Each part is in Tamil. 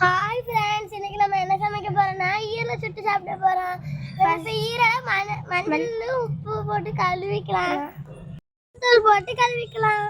ஹாய் ஃப்ரெண்ட்ஸ், இன்னைக்கு நம்ம என்ன சமைக்க போறோம்னா ஈரலை சுட்டு சாப்பிட போறோம். ஃபர்ஸ்ட் ஈரலை மஞ்சள் உப்பு போட்டு கழுவிக்கலாம். தூள் போட்டு கழுவிக்கலாம்.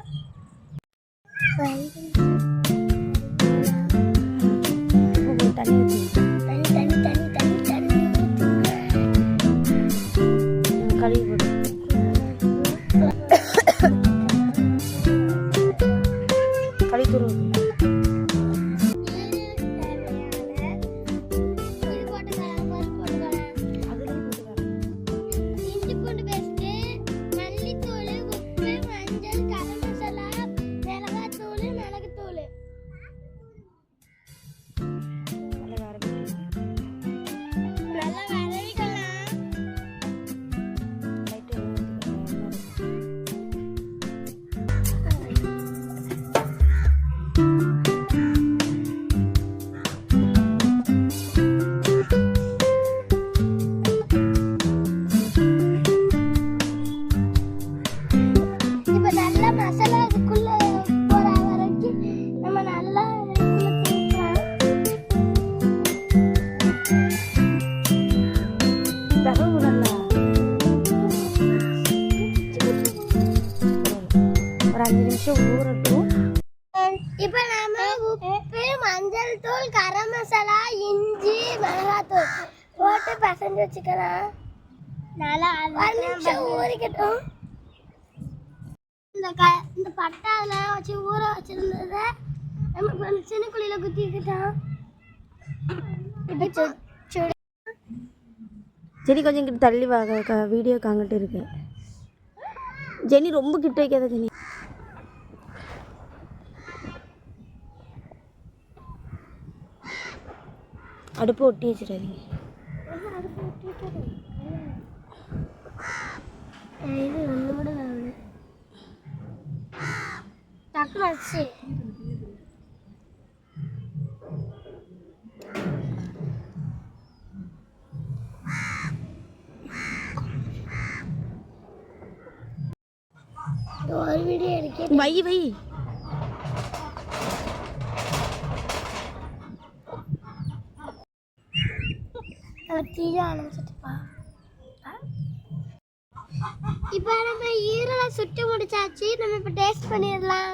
இப்போ நாம உப்பு, மஞ்சள் தூள், கரம் மசாலா, இஞ்சி, மிளகாத்தூள் போட்டு பசஞ்சு வச்சுக்கலாம். நல்லா ஊறிக்கட்டும். இந்த பட்டாலாம் வச்சு ஊற வச்சிருந்ததை நம்ம சின்ன குழியில குத்திக்கிட்டோம். இப்போ ஜெனி கொஞ்சம் கிட்ட தள்ளி வாங்க, வீடியோ காங்கிட்டு இருக்கு. ஜெனி ரொம்ப கிட்ட வைக்காத ஜெனி. அடுப்பு ஒட்டி வச்சிடாதீங்க. இது ஒன்று டக்கு வச்சு ஒரு வீடியோ எடுக்க வை வை. இப்போ நம்ம ஈரலை சுட்டு முடிச்சாச்சு. நம்ம இப்போ டேஸ்ட் பண்ணிடலாம்.